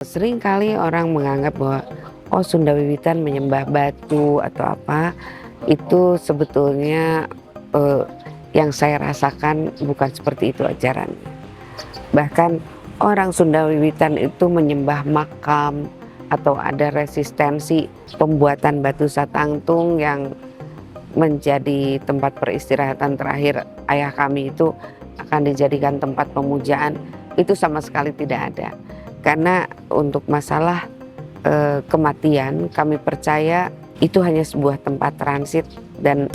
Seringkali orang menganggap bahwa Sunda Wiwitan menyembah batu atau apa, itu sebetulnya yang saya rasakan bukan seperti itu ajarannya. Bahkan orang Sunda Wiwitan itu menyembah makam atau ada resistensi pembuatan batu satangtung yang menjadi tempat peristirahatan terakhir ayah kami itu akan dijadikan tempat pemujaan, itu sama sekali tidak ada. Karena untuk masalah kematian kami percaya itu hanya sebuah tempat transit. Dan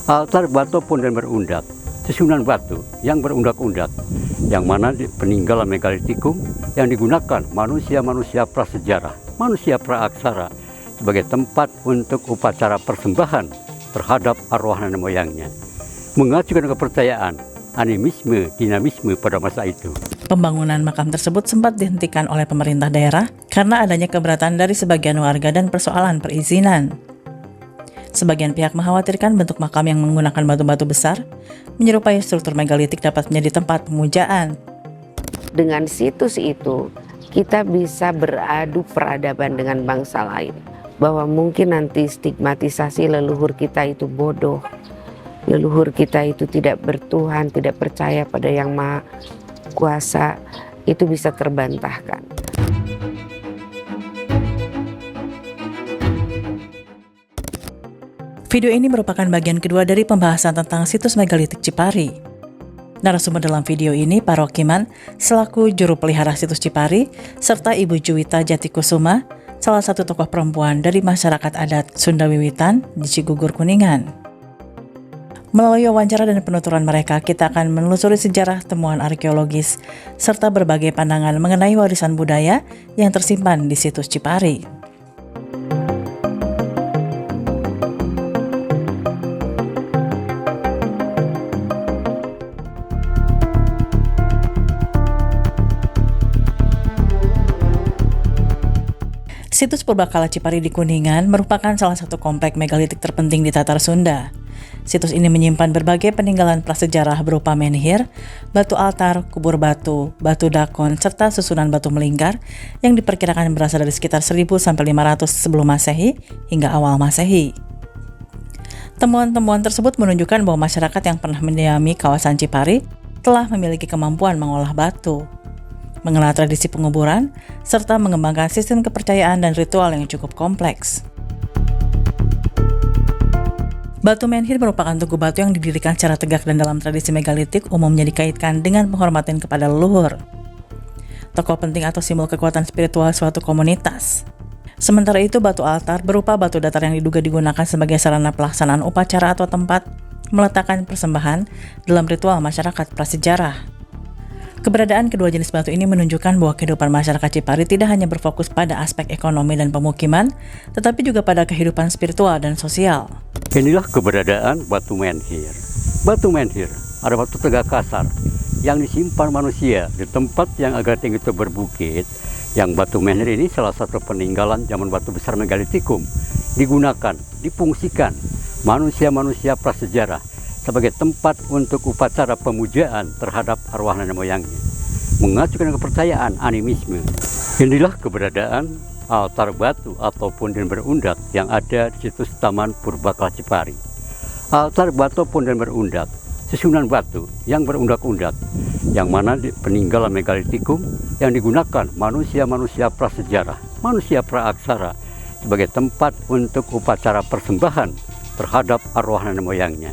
altar batu Punden Berundak, susunan batu yang berundak-undak, yang mana peninggalan megalitikum yang digunakan manusia-manusia prasejarah, manusia praaksara sebagai tempat untuk upacara persembahan terhadap arwah nenek moyangnya, mengacu pada kepercayaan, animisme, dinamisme pada masa itu. Pembangunan makam tersebut sempat dihentikan oleh pemerintah daerah karena adanya keberatan dari sebagian warga dan persoalan perizinan. Sebagian pihak mengkhawatirkan bentuk makam yang menggunakan batu-batu besar menyerupai struktur megalitik dapat menjadi tempat pemujaan. Dengan situs itu kita bisa beradu peradaban dengan bangsa lain, bahwa mungkin nanti stigmatisasi leluhur kita itu bodoh, leluhur kita itu tidak bertuhan, tidak percaya pada Yang Maha Kuasa, itu bisa terbantahkan. Video ini merupakan bagian kedua dari pembahasan tentang situs megalitik Cipari. Narasumber dalam video ini Pak Rokiman selaku juru pelihara situs Cipari, serta Ibu Juwita Jatikusuma, salah satu tokoh perempuan dari masyarakat adat Sunda Wiwitan di Cigugur, Kuningan. Melalui wawancara dan penuturan mereka, kita akan menelusuri sejarah, temuan arkeologis, serta berbagai pandangan mengenai warisan budaya yang tersimpan di situs Cipari. Situs Purbakala Cipari di Kuningan merupakan salah satu komplek megalitik terpenting di Tatar Sunda. Situs ini menyimpan berbagai peninggalan prasejarah berupa menhir, batu altar, kubur batu, batu dakon, serta susunan batu melingkar yang diperkirakan berasal dari sekitar 1000-500 sebelum Masehi hingga awal Masehi. Temuan-temuan tersebut menunjukkan bahwa masyarakat yang pernah mendiami kawasan Cipari telah memiliki kemampuan mengolah batu, mengenal tradisi penguburan, serta mengembangkan sistem kepercayaan dan ritual yang cukup kompleks. Batu menhir merupakan tugu batu yang didirikan secara tegak dan dalam tradisi megalitik umumnya dikaitkan dengan penghormatan kepada leluhur, tokoh penting atau simbol kekuatan spiritual suatu komunitas. Sementara itu, batu altar berupa batu datar yang diduga digunakan sebagai sarana pelaksanaan upacara atau tempat meletakkan persembahan dalam ritual masyarakat prasejarah. Keberadaan kedua jenis batu ini menunjukkan bahwa kehidupan masyarakat Cipari tidak hanya berfokus pada aspek ekonomi dan pemukiman, tetapi juga pada kehidupan spiritual dan sosial. Inilah keberadaan batu menhir. Batu menhir adalah batu tegak kasar yang disimpan manusia di tempat yang agak tinggi itu berbukit. Yang batu menhir ini salah satu peninggalan zaman batu besar megalitikum, digunakan, difungsikan manusia-manusia prasejarah sebagai tempat untuk upacara pemujaan terhadap arwah nenek moyangnya, mengacu pada kepercayaan animisme. Inilah keberadaan altar batu atau Punden Berundak yang ada di situs Taman Purbakala Cipari. Altar batu Punden Berundak, susunan batu yang berundak-undak, yang mana peninggalan megalitikum yang digunakan manusia-manusia prasejarah, manusia praaksara sebagai tempat untuk upacara persembahan terhadap arwah nenek moyangnya,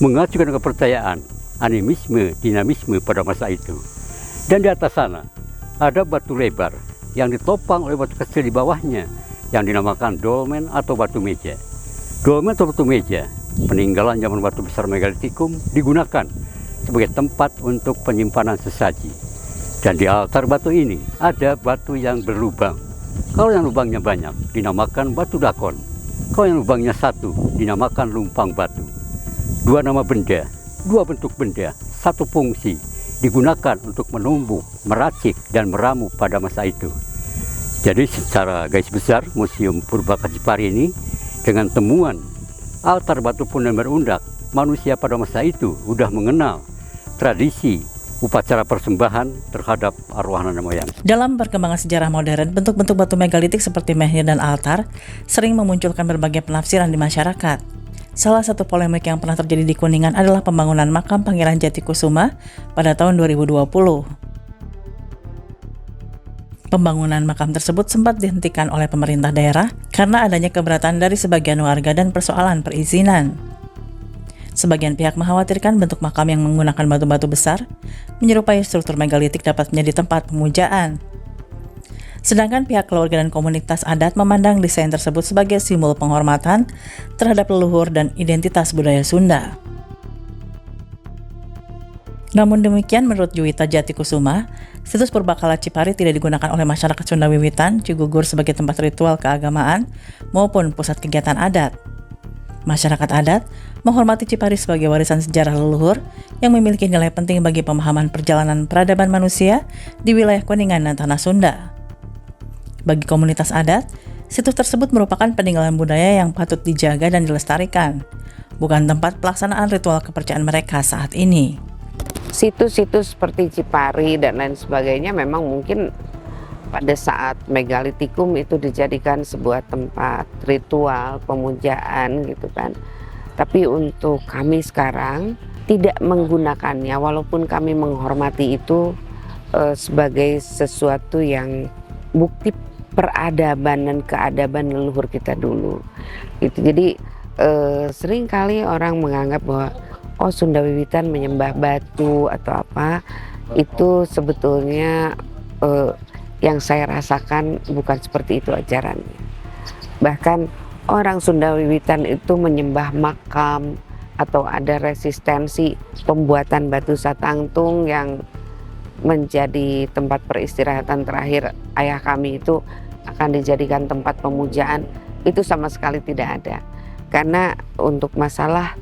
mengacu pada kepercayaan, animisme, dinamisme pada masa itu. Dan di atas sana ada batu lebar yang ditopang oleh batu kecil di bawahnya yang dinamakan dolmen atau batu meja. Dolmen atau batu meja, peninggalan zaman batu besar megalitikum, digunakan sebagai tempat untuk penyimpanan sesaji. Dan di altar batu ini ada batu yang berlubang. Kalau yang lubangnya banyak dinamakan batu dakon. Kalau yang lubangnya satu dinamakan lumpang batu. Dua nama benda, dua bentuk benda, satu fungsi, digunakan untuk menumbuk, meracik, dan meramu pada masa itu. Jadi secara garis besar, Museum Purbakala Cipari ini dengan temuan altar batu Punden Berundak, manusia pada masa itu sudah mengenal tradisi, upacara persembahan terhadap arwah nenek moyang. Dalam perkembangan sejarah modern, bentuk-bentuk batu megalitik seperti menhir dan altar sering memunculkan berbagai penafsiran di masyarakat. Salah satu polemik yang pernah terjadi di Kuningan adalah pembangunan makam Pangeran Jatikusuma pada tahun 2020. Pembangunan makam tersebut sempat dihentikan oleh pemerintah daerah karena adanya keberatan dari sebagian warga dan persoalan perizinan. Sebagian pihak mengkhawatirkan bentuk makam yang menggunakan batu-batu besar menyerupai struktur megalitik dapat menjadi tempat pemujaan. Sedangkan pihak keluarga dan komunitas adat memandang desain tersebut sebagai simbol penghormatan terhadap leluhur dan identitas budaya Sunda. Namun demikian, menurut Juwita Jatikusuma, situs Purbakala Cipari tidak digunakan oleh masyarakat Sunda Wiwitan Cigugur sebagai tempat ritual keagamaan maupun pusat kegiatan adat. Masyarakat adat menghormati Cipari sebagai warisan sejarah leluhur yang memiliki nilai penting bagi pemahaman perjalanan peradaban manusia di wilayah Kuningan dan Tanah Sunda. Bagi komunitas adat, situs tersebut merupakan peninggalan budaya yang patut dijaga dan dilestarikan, bukan tempat pelaksanaan ritual kepercayaan mereka saat ini. Situs-situs seperti Cipari dan lain sebagainya memang mungkin pada saat megalitikum itu dijadikan sebuah tempat ritual pemujaan gitu kan. Tapi untuk kami sekarang tidak menggunakannya, walaupun kami menghormati itu sebagai sesuatu yang bukti peradaban dan keadaban leluhur kita dulu. Gitu. Jadi seringkali orang menganggap bahwa Sunda Wiwitan menyembah batu atau apa, itu sebetulnya yang saya rasakan bukan seperti itu ajarannya. Bahkan orang Sunda Wiwitan itu menyembah makam atau ada resistensi pembuatan batu satangtung yang menjadi tempat peristirahatan terakhir ayah kami itu akan dijadikan tempat pemujaan, itu sama sekali tidak ada. Karena untuk masalah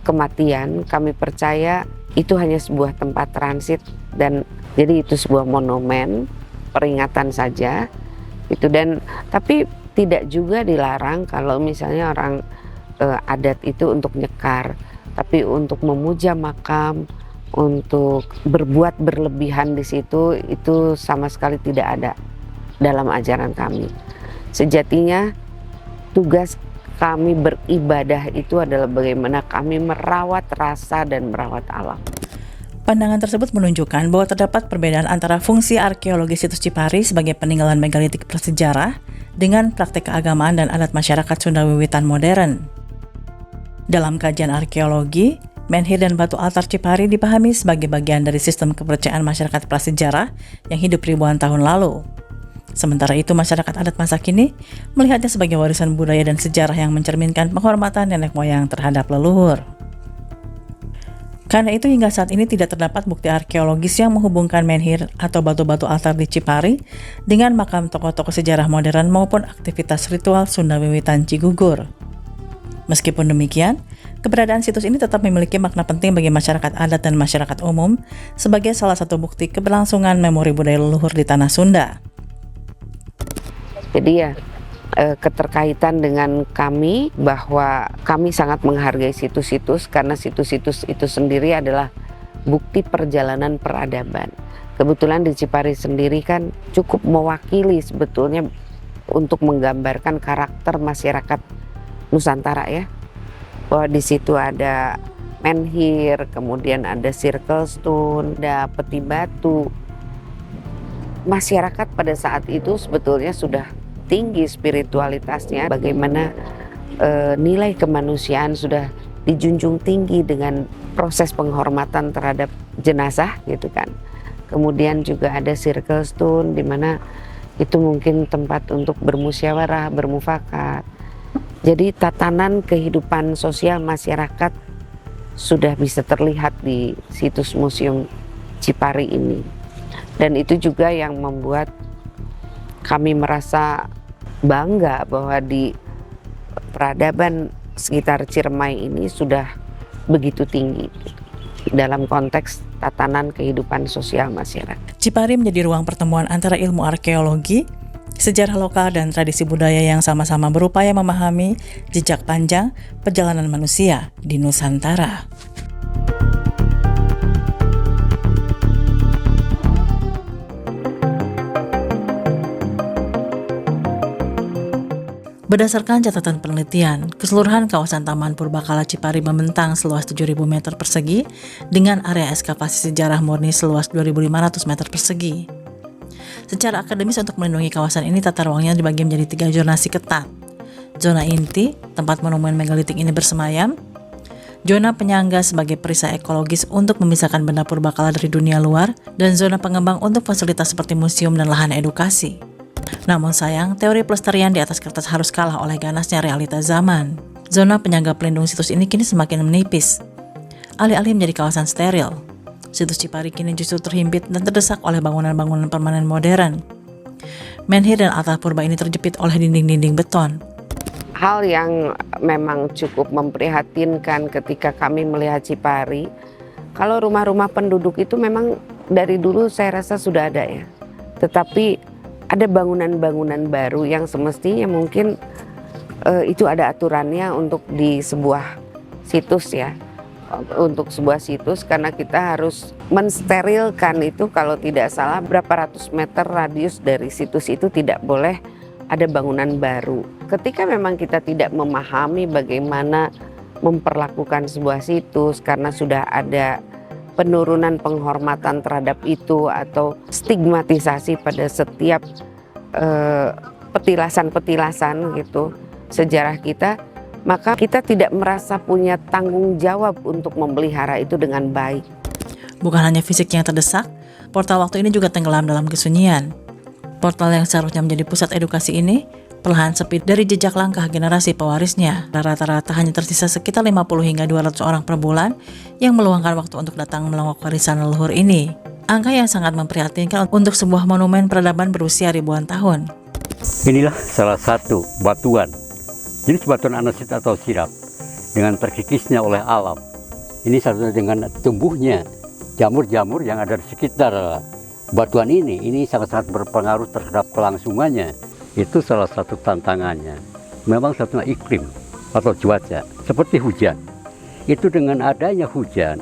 kematian kami percaya itu hanya sebuah tempat transit dan jadi itu sebuah monumen peringatan saja itu. Dan tapi tidak juga dilarang kalau misalnya orang adat itu untuk nyekar, tapi untuk memuja makam, untuk berbuat berlebihan di situ itu sama sekali tidak ada dalam ajaran kami. Sejatinya tugas kami beribadah itu adalah bagaimana kami merawat rasa dan merawat alam. Pandangan tersebut menunjukkan bahwa terdapat perbedaan antara fungsi arkeologi situs Cipari sebagai peninggalan megalitik prasejarah dengan praktek keagamaan dan adat masyarakat Sunda Wiwitan modern. Dalam kajian arkeologi, menhir dan batu altar Cipari dipahami sebagai bagian dari sistem kepercayaan masyarakat prasejarah yang hidup ribuan tahun lalu. Sementara itu, masyarakat adat masa kini melihatnya sebagai warisan budaya dan sejarah yang mencerminkan penghormatan nenek moyang terhadap leluhur. Karena itu, hingga saat ini tidak terdapat bukti arkeologis yang menghubungkan menhir atau batu-batu altar di Cipari dengan makam tokoh-tokoh sejarah modern maupun aktivitas ritual Sunda Wiwitan Cigugur. Meskipun demikian, keberadaan situs ini tetap memiliki makna penting bagi masyarakat adat dan masyarakat umum sebagai salah satu bukti keberlangsungan memori budaya leluhur di Tanah Sunda. Jadi ya keterkaitan dengan kami bahwa kami sangat menghargai situs-situs karena situs-situs itu sendiri adalah bukti perjalanan peradaban. Kebetulan di Cipari sendiri kan cukup mewakili sebetulnya untuk menggambarkan karakter masyarakat Nusantara ya. Bahwa di situ ada menhir, kemudian ada circle stone, ada peti batu. Masyarakat pada saat itu sebetulnya sudah tinggi spiritualitasnya, bagaimana nilai kemanusiaan sudah dijunjung tinggi dengan proses penghormatan terhadap jenazah gitu kan. Kemudian juga ada circle stone di mana itu mungkin tempat untuk bermusyawarah, bermufakat. Jadi tatanan kehidupan sosial masyarakat sudah bisa terlihat di situs Museum Cipari ini. Dan itu juga yang membuat kami merasa bangga bahwa di peradaban sekitar Ciremai ini sudah begitu tinggi dalam konteks tatanan kehidupan sosial masyarakat. Cipari menjadi ruang pertemuan antara ilmu arkeologi, sejarah lokal dan tradisi budaya yang sama-sama berupaya memahami jejak panjang perjalanan manusia di Nusantara. Berdasarkan catatan penelitian, keseluruhan kawasan Taman Purbakala Cipari membentang seluas 7.000 meter persegi dengan area ekskavasi sejarah murni seluas 2.500 meter persegi. Secara akademis untuk melindungi kawasan ini tata ruangnya dibagi menjadi 3 zonasi ketat. Zona inti, tempat monumen megalitik ini bersemayam. Zona penyangga sebagai perisai ekologis untuk memisahkan benda purbakala dari dunia luar, dan zona pengembang untuk fasilitas seperti museum dan lahan edukasi. Namun sayang, teori pelestarian di atas kertas harus kalah oleh ganasnya realita zaman. Zona penyangga pelindung situs ini kini semakin menipis, alih-alih menjadi kawasan steril. Situs Cipari kini justru terhimpit dan terdesak oleh bangunan-bangunan permanen modern. Menhir dan atap purba ini terjepit oleh dinding-dinding beton. Hal yang memang cukup memprihatinkan ketika kami melihat Cipari, kalau rumah-rumah penduduk itu memang dari dulu saya rasa sudah ada ya. Tetapi ada bangunan-bangunan baru yang semestinya mungkin itu ada aturannya untuk di sebuah situs ya. Untuk sebuah situs, karena kita harus mensterilkan itu, kalau tidak salah berapa ratus meter radius dari situs itu tidak boleh ada bangunan baru. Ketika memang kita tidak memahami bagaimana memperlakukan sebuah situs karena sudah ada penurunan penghormatan terhadap itu atau stigmatisasi pada setiap petilasan-petilasan gitu sejarah kita, maka kita tidak merasa punya tanggung jawab untuk memelihara itu dengan baik. Bukan hanya fisiknya yang terdesak, portal waktu ini juga tenggelam dalam kesunyian. Portal yang seharusnya menjadi pusat edukasi ini perlahan sepi dari jejak langkah generasi pewarisnya. Rata-rata hanya tersisa sekitar 50 hingga 200 orang per bulan yang meluangkan waktu untuk datang melongok warisan leluhur ini. Angka yang sangat memprihatinkan untuk sebuah monumen peradaban berusia ribuan tahun. Inilah salah satu batuan, jenis batuan andesit atau sirap, dengan terkikisnya oleh alam. Ini satu dengan tumbuhnya jamur-jamur yang ada di sekitar batuan ini sangat-sangat berpengaruh terhadap kelangsungannya. Itu salah satu tantangannya. Memang satu iklim atau cuaca, seperti hujan. Itu dengan adanya hujan,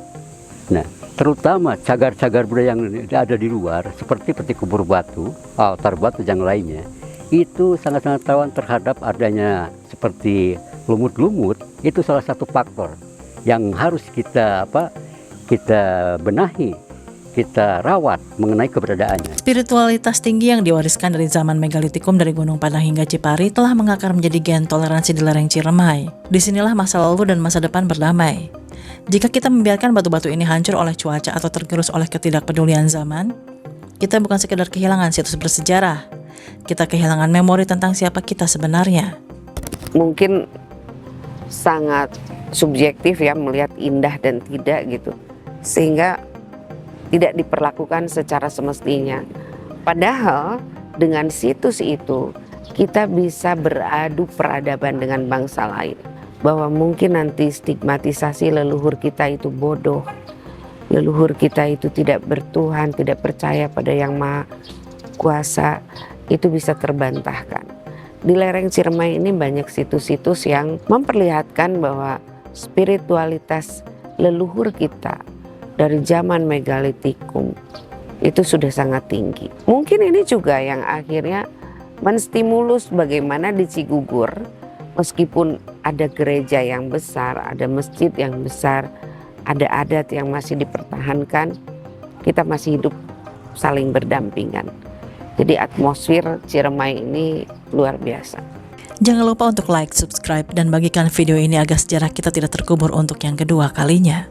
nah terutama cagar-cagar budaya yang ada di luar, seperti peti kubur batu, altar batu yang lainnya, itu sangat-sangat rawan terhadap adanya seperti lumut-lumut. Itu salah satu faktor yang harus kita benahi, kita rawat mengenai keberadaannya. Spiritualitas tinggi yang diwariskan dari zaman megalitikum dari Gunung Padang hingga Cipari telah mengakar menjadi gen toleransi di lereng Ciremai. Disinilah masa lalu dan masa depan berdamai. Jika kita membiarkan batu-batu ini hancur oleh cuaca atau tergerus oleh ketidakpedulian zaman, kita bukan sekedar kehilangan situs bersejarah, kita kehilangan memori tentang siapa kita sebenarnya. Mungkin sangat subjektif ya melihat indah dan tidak gitu, sehingga tidak diperlakukan secara semestinya. Padahal dengan situs itu kita bisa beradu peradaban dengan bangsa lain. Bahwa mungkin nanti stigmatisasi leluhur kita itu bodoh, leluhur kita itu tidak bertuhan, tidak percaya pada Yang Maha Kuasa, itu bisa terbantahkan. Di lereng Ciremai ini banyak situs-situs yang memperlihatkan bahwa spiritualitas leluhur kita dari zaman megalitikum itu sudah sangat tinggi. Mungkin ini juga yang akhirnya menstimulus bagaimana di Cigugur, meskipun ada gereja yang besar, ada masjid yang besar, ada adat yang masih dipertahankan, kita masih hidup saling berdampingan. Jadi atmosfer Ciremai ini luar biasa. Jangan lupa untuk like, subscribe, dan bagikan video ini agar sejarah kita tidak terkubur untuk yang kedua kalinya.